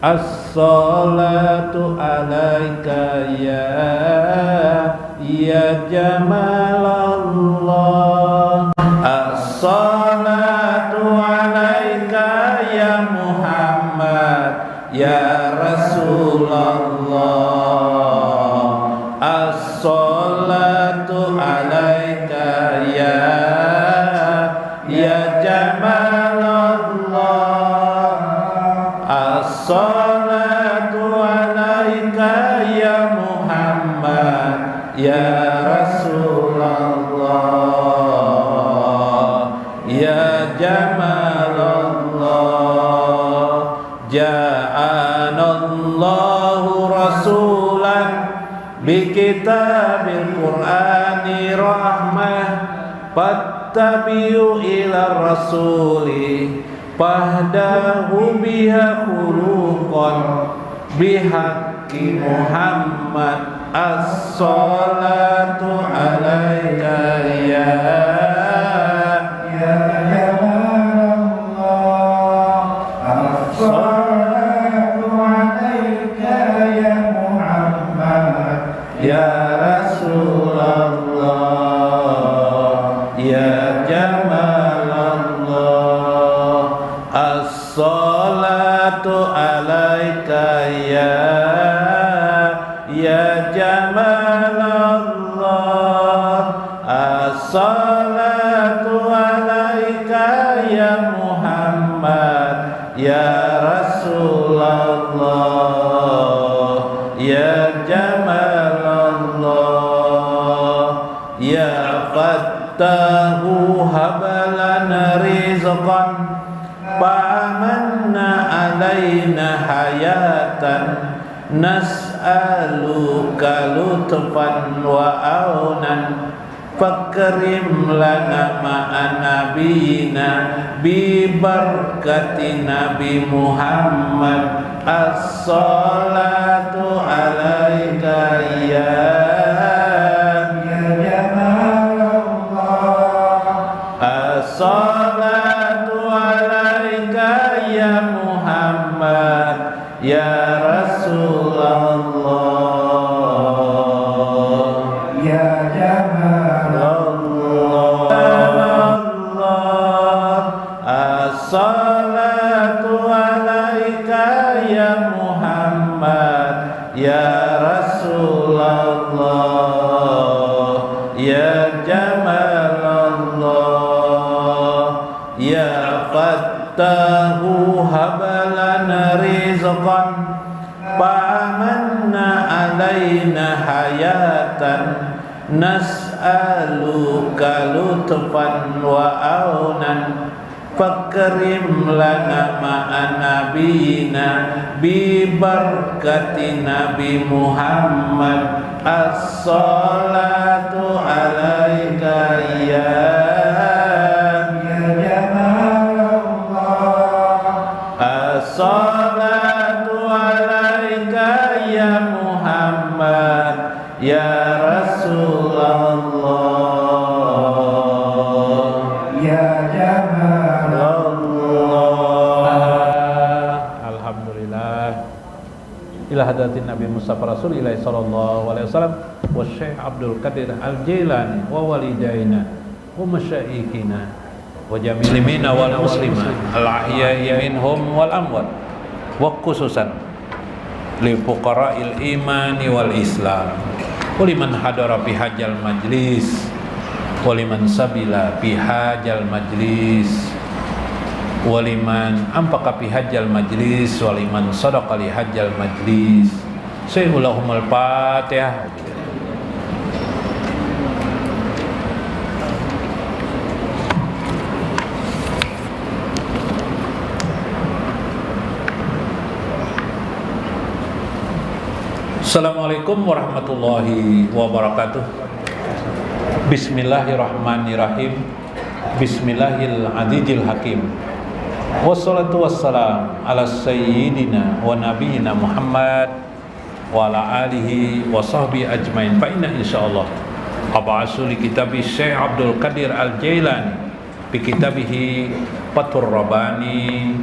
As-salatu alaika ya Jamalallah. As-salatu alaika ya Muhammad ya Rasulullah. As-salatu alaika ya Jamalallah. As-salatu alaika ya Muhammad ya Rasulullah ya Jamalallah. Ja'anallahu rasulan bikitabil Qur'ani rahmah fattabi'u ila rasuli fahdahu biha khuluqan bihaqqi Muhammad. As-salatu alaika ya Jamalallah. As-salatu alaika ya Muhammad ya Rasulullah ya Jamalallah. As-salatu alaika ya Jamalallah. As-salatu alaika ya Muhammad ya Rasulullah ya Jamalallah. Ya Fattahu habalana rizqan fa'amanna alaina hayatan nas'aluka lutfan wa aunan fakrim lana ma'an nabiyina bi barakati Nabi Muhammad. As-salatu alaika ya Jamalallah. As-salatu alaika ya Muhammad ya Rasulullah ya Jamalallah. As-salatu alaika ya Muhammad ya Rasulullah ya Jamalallah. Ya Fattahu habalana rizqan fa'amanna alaina hayatan nas'aluka lutfan wa aunan fakrim lana ma'an nabiyina bi barakati Nabi Muhammad. As-salatu alaika ya Jamalallah. As-salatu alaika ya Muhammad ya Rasulullah ya Jamalallah. Alhamdulillah ila hadatin Nabi Mustafa Rasulillah sallallahu alaihi wasallam wa Syekh Abdul Qadir Al-Jailani wa walidaina wa masyayikhina wa jami'il muslimina wal muslimat al-ahya'i minhum wal amwat wa khususan li fuqara'il imani wal islam wa liman hadara fi hajjal majlis wa liman sabila fi hajjal majlis wa liman anfaqa fi hajjal majlis wa liman sadaqa li hajjal majlis. Sayyidul Fatihah. Assalamualaikum warahmatullahi wabarakatuh. Bismillahirrahmanirrahim. Bismillahil-azizil hakim. Wassalatu wassalam ala sayyidina wa nabiyina Muhammad wa ala alihi wa sahbihi ajmain. Fa inna insyaallah ab'asu li kitabi Syekh Abdul Qadir Al-Jailani bi kitabihi Fathur Rabbani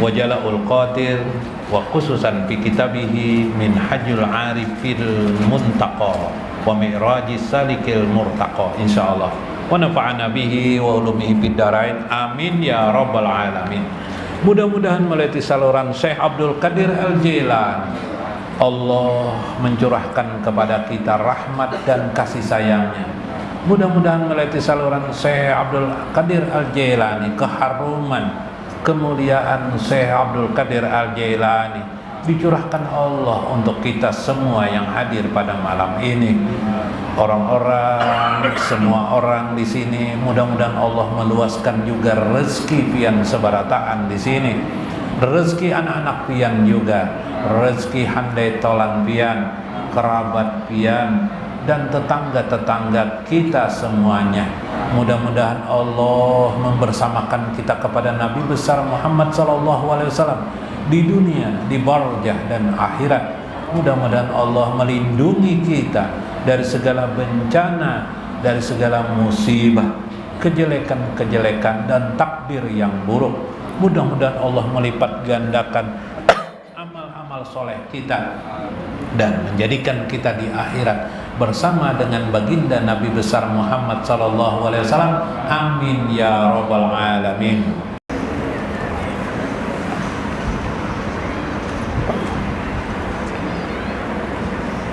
wa jala'ul qatir wa khususan fi kitabihi min hajjul arifil muntaqa wa mi'rajis salikil murtaqa insyaallah wa nafa'ana bihi wa ulumihi fid dharain amin ya rabbal alamin. Mudah-mudahan melalui saluran Syekh Abdul Qadir Al-Jailani Allah mencurahkan kepada kita rahmat dan kasih sayangnya. Mudah-mudahan melalui saluran Syekh Abdul Qadir Al-Jailani keharuman kemuliaan Syekh Abdul Qadir Al-Jailani dicurahkan Allah untuk kita semua yang hadir pada malam ini. Orang-orang, semua orang di sini, mudah-mudahan Allah meluaskan juga rezeki pian sebarataan di sini, rezeki anak-anak pian juga, rezeki handai tolan pian, kerabat pian, dan tetangga-tetangga kita semuanya. Mudah-mudahan Allah membersamakan kita kepada Nabi besar Muhammad SAW di dunia, di barzah dan akhirat. Mudah-mudahan Allah melindungi kita dari segala bencana, dari segala musibah, kejelekan-kejelekan dan takdir yang buruk. Mudah-mudahan Allah melipat gandakan amal-amal soleh kita dan menjadikan kita di akhirat bersama dengan baginda Nabi besar Muhammad SAW. Amin ya rabbal alamin.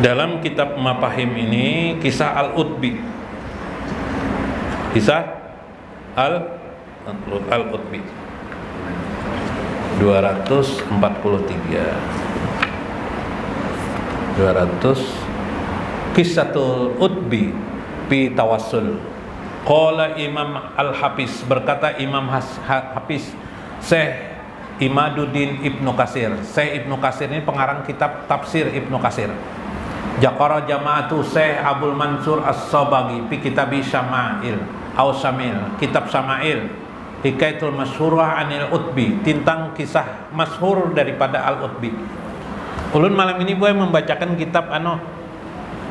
Dalam kitab Mafahim ini kisah Al-Utbi, kisah Al-Utbi 243 Kisatul Utbi fi tawassul. Qala Imam Al-Hafiz, berkata Imam Hafiz Syekh Imaduddin Ibnu Katsir. Syekh Ibnu Katsir ini pengarang kitab tafsir Ibnu Katsir. Jaqara jama'atu Syekh Abdul Mansur As-Sabaghi fi kitab Syama'il au Syamil, kitab Syama'il hikayatul masyhurah anil Utbi, tentang kisah masyhur daripada Al-Utbi. Ulun malam ini boleh membacakan kitab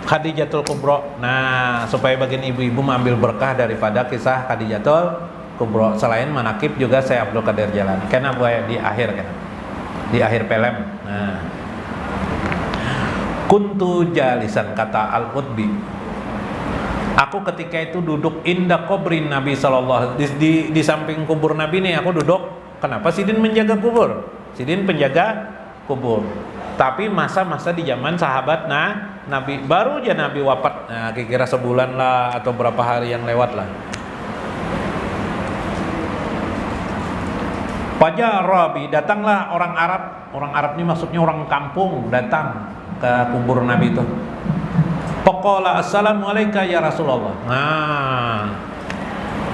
Khadijatul Kubra. Nah, supaya bagian ibu-ibu mengambil berkah daripada kisah Khadijatul Kubra. Selain manakib juga saya Abdul Qadir Jailani. Karena boleh di akhir kan. Di akhir film. Nah. Kuntu jalisan, kata Al-Utbi. Aku ketika itu duduk inda kubrin Nabi sallallahu di samping kubur Nabi nih aku duduk. Kenapa Sidin menjaga kubur? Sidin penjaga kubur. Tapi masa-masa di zaman sahabat Nabi, baru aja Nabi wafat. Nah, kira-kira sebulan lah atau berapa hari yang lewat lah. Fajar Rabi, datanglah orang Arab. Orang Arab ini maksudnya orang kampung datang ke kubur Nabi itu. Faqala assalamualaikum ya Rasulullah. Nah,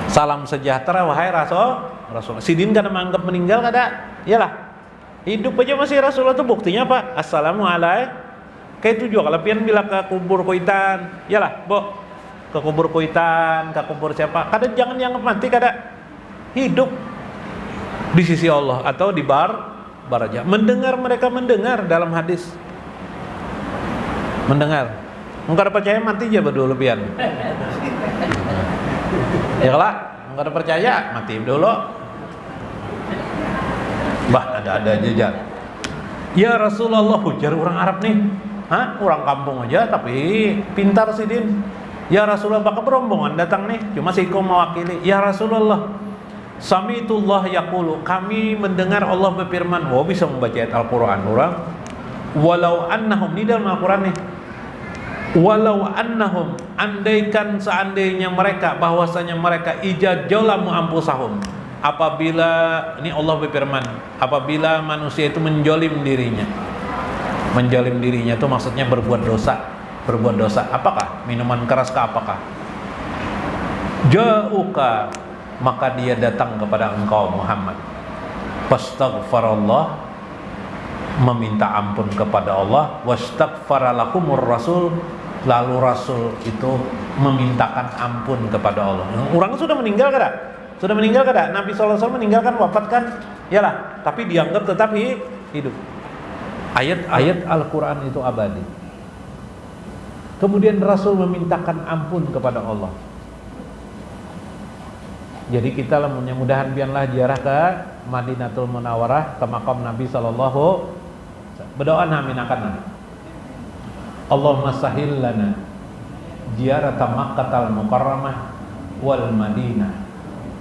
salam sejahtera wahai Rasul. Sidin kan menganggap meninggal kada? Iyalah. Hidup aja masih Rasulullah tuh buktinya apa? Assalamualaikum. Kayak itu juga kalau pian bila ke kubur Kuitan, iyalah, Bo. Ke kubur Kuitan, ke kubur siapa? Kada jangan dianggap mati, kada. Hidup di sisi Allah atau di baraja. Mendengar, mereka mendengar dalam hadis. Mendengar. Enggak ada percaya mati aja dulu pian. Ya lah, enggak ada percaya mati dulu. Bah, ada aja. Ya Rasulullah, ujar orang Arab nih. Hah? Orang kampung aja tapi pintar Sidin. Ya Rasulullah, bakal berombongan datang nih. Cuma si kau mewakili. Ya Rasulullah, Samitullah yaqulu, kami mendengar Allah berfirman. Wah, bisa membaca ayat Al-Quran orang. Walau annahum, ini dalam Al-Quran nih. Walau annahum, andaikan seandainya mereka, bahwasanya mereka ijajalamu ampusahum, apabila, ini Allah berfirman, apabila manusia itu menjolim dirinya. Menjolim dirinya itu maksudnya berbuat dosa. Berbuat dosa, apakah? Minuman keras kah apakah? Ja'uka, maka dia datang kepada engkau Muhammad. Fastaghfarallah, meminta ampun kepada Allah. Wastaghfaralakumur rasul, lalu Rasul itu memintakan ampun kepada Allah. Orang sudah meninggal kada? Sudah meninggal kada? Nabi SAW meninggalkan, wafat kan? Yalah, tapi dianggap tetap hidup. Ayat-ayat Al-Quran itu abadi. Kemudian Rasul memintakan ampun kepada Allah. Jadi kita mudah-mudahan biarlah ziarah ke Madinatul Munawwarah ke makam Nabi sallallahu berdoa naminakan. Allahumma sahil lana ziyarata Makkahal Mukarramah wal Madinah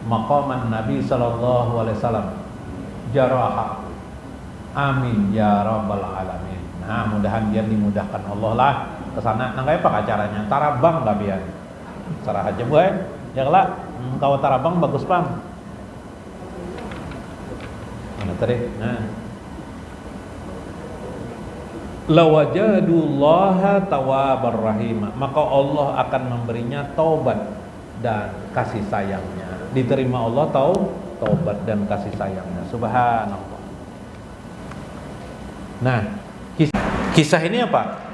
maqaman Nabi sallallahu alaihi wasallam jaraha. Amin ya rabbal alamin. Nah, mudahan dia dimudahkan Allah lah ke sana. Nang apa acaranya? Tarabang lah biar. Sarah aja boy. Ya lah, kalau Tarabang bagus bang. Mana tadi? Nah. Lawajadullaha tawwabar rahim, maka Allah akan memberinya taubat dan kasih sayangnya. Diterima Allah taubat dan kasih sayangnya. Subhanallah. Nah, kisah ini apa?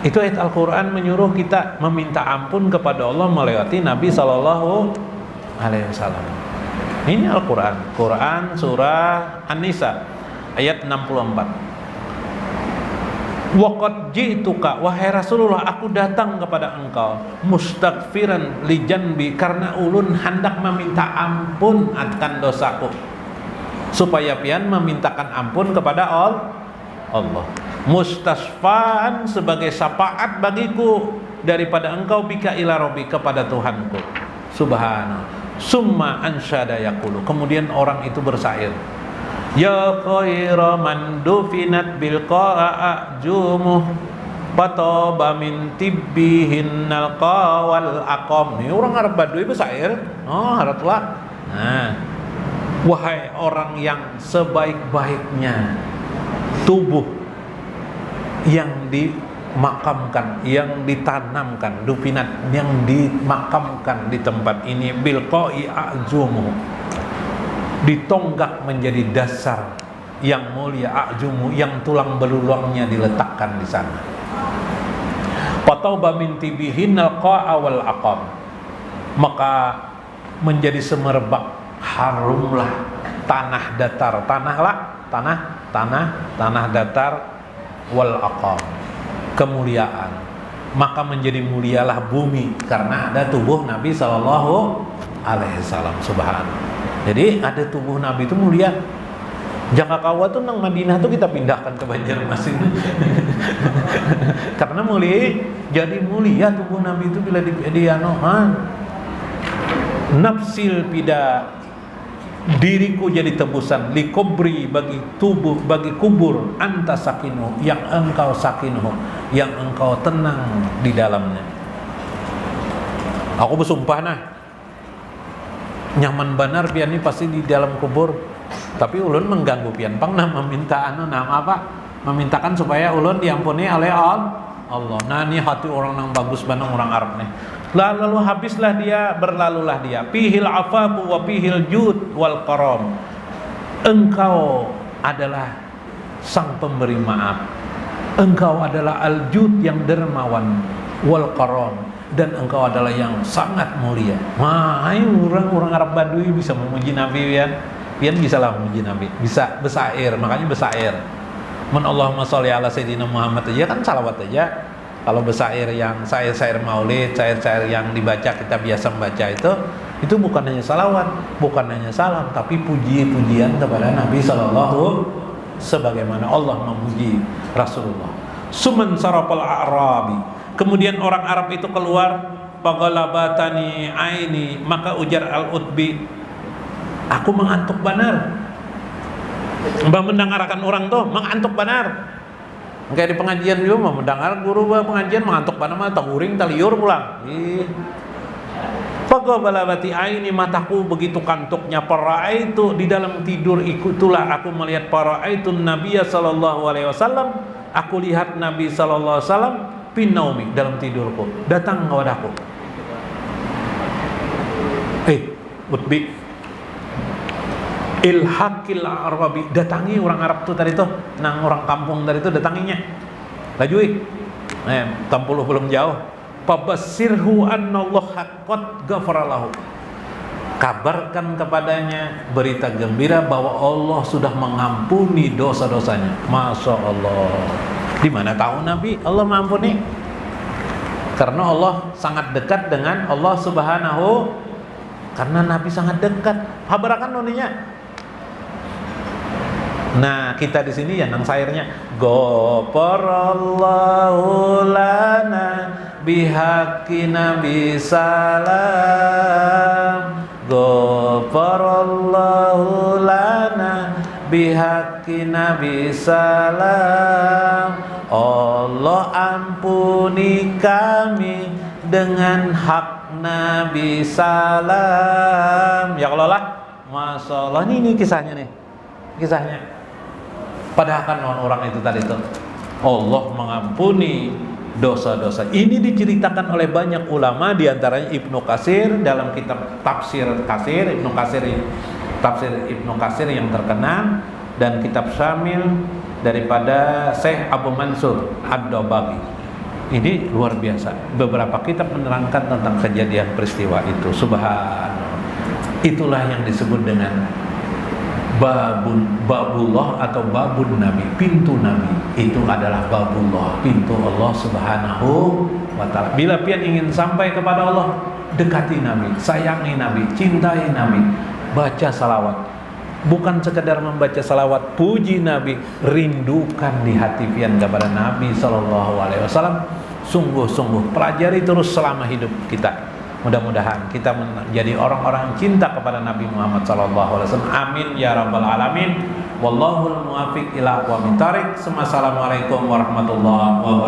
Itu ayat Al-Quran menyuruh kita meminta ampun kepada Allah melewati Nabi Sallallahu Alaihi Wasallam. Ini Al-Quran, Quran surah An-Nisa ayat 64. Waqad ji'tuka, wahai Rasulullah, aku datang kepada engkau mustaghfiran li janbi, karena ulun hendak meminta ampun akan dosaku, supaya pian memintakan ampun kepada Allah. Mustasfaan sebagai syafaat bagiku daripada engkau bika ila rabbi, kepada Tuhanku. Subhanallah. Summa ansyada yaqulu, kemudian orang itu bersair, ya khaira man dufinat bil qa'a jumuh pataba min tibbihinnal qawal aqam. Ini orang Arab Badui bersair. Oh, haratlah. Nah, wahai orang yang sebaik-baiknya tubuh yang dimakamkan, yang ditanamkan, dufinat, yang dimakamkan di tempat ini, bil qa'i a'jumu, ditonggak menjadi dasar yang mulia, a'jumu, yang tulang belulangnya diletakkan di sana. Patauba min tibihinal qa'a wal aqam, maka menjadi semerbak, harumlah tanah datar, tanah datar, wal aqam, kemuliaan, maka menjadi mulialah bumi karena ada tubuh Nabi sallallahu alaihi wasallam. Subhanallah. Jadi ada tubuh Nabi itu mulia. Jangka kawa tuh nang Madinah tuh kita pindahkan ke Banjarmasin. Karena mulia, jadi mulia tubuh Nabi itu bila nafsil pida, diriku jadi tebusan, likobri, bagi tubuh, bagi kubur, anta sakinu, yang engkau sakinu, yang engkau tenang di dalamnya. Aku bersumpah nah, nyaman benar pian ini pasti di dalam kubur. Tapi ulun mengganggu pian pang nah meminta memintakan supaya ulun diampuni oleh Allah. Nah ini hati orang yang bagus banget orang Arab nih. Lalu habislah dia, berlalulah dia. Pihil afabu wa pihil jud wal karam. Engkau adalah sang pemberi maaf. Engkau adalah al-jud yang dermawan, wal karam, dan engkau adalah yang sangat mulia. Wah, orang Arab Badui bisa memuji Nabi ya. Pian bisa lah memuji Nabi. Bisa besair, makanya besair. Man Allahumma sholli ala sayyidina Muhammad aja kan salawat aja. Kalau besair yang syair-syair maulid, syair-syair yang dibaca kita biasa membaca itu bukan hanya salawat, bukan hanya salam, tapi puji-pujian kepada Nabi sallallahu, sebagaimana Allah memuji Rasulullah. Suman sarafal a'rabi, kemudian orang Arab itu keluar, pagalabatani aini, maka ujar al-utbi, aku mengantuk benar. Mbak mendengarkan orang tuh mengantuk benar. Kayak di pengajian dulu mah mendengar guru pengajian mengantuk pada mah tahuring taliur pulang. Faqabalabati aini, mataku begitu kantuknya, para itu di dalam tidur itulah aku melihat para itu Nabi sallallahu alaihi wasallam, aku lihat Nabi sallallahu alaihi wasallam pinaumi, dalam tidurku datang kepadaku. Utbi ilhaqil arabi, datangi orang Arab tuh tadi tuh, nang orang kampung tadi tuh datanginya. Lajui. Tampuluh belum jauh. Fabashirhu annallaha qad ghafara lahu. Kabarkan kepadanya berita gembira bahwa Allah sudah mengampuni dosa-dosanya. Masya Allah. Di mana tahu Nabi Allah mengampuni? Karena Allah sangat dekat dengan Allah Subhanahu, karena Nabi sangat dekat. Habarakan noninya. Nah, kita di sini ya nang sairnya Ghafarallahu lana bihaqqi nabi salam. Ghafarallahu lana bihaqqi nabi salam. Allah ampuni kami dengan hak Nabi salam. Ya Allah lah, Masya Allah. Ini kisahnya nih, kisahnya. Padahal kan orang itu tadi tuh Allah mengampuni dosa-dosa. Ini diceritakan oleh banyak ulama, diantaranya Ibnu Katsir dalam kitab Tafsir Katsir, Tafsir Ibnu Katsir yang terkenal, dan kitab Syamil daripada Syekh Abu Mansur Ad-Dabaghi. Ini luar biasa. Beberapa kitab menerangkan tentang kejadian peristiwa itu. Subhanallah. Itulah yang disebut dengan babullah atau babun Nabi, pintu Nabi. Itu adalah babullah, pintu Allah Subhanahu wa ta'ala. Bila pian ingin sampai kepada Allah, dekati Nabi, sayangi Nabi, cintai Nabi, baca salawat. Bukan sekedar membaca salawat, puji Nabi, rindukan di hati pian kepada Nabi sallallahu alaihi wasallam. Sungguh-sungguh pelajari terus selama hidup kita. Mudah-mudahan kita menjadi orang-orang cinta kepada Nabi Muhammad sallallahu alaihi wasallam. Amin ya rabbal alamin. Wallahul muwaffiq ila aqwamit thariq. Assalamualaikum warahmatullahi wabarakatuh.